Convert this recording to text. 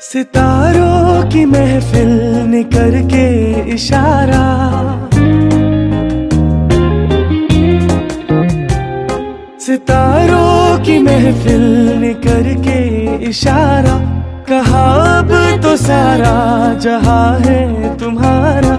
सितारों की महफिल ने करके इशारा, सितारों की महफिल ने करके इशारा, कहा अब तो सारा जहां है तुम्हारा।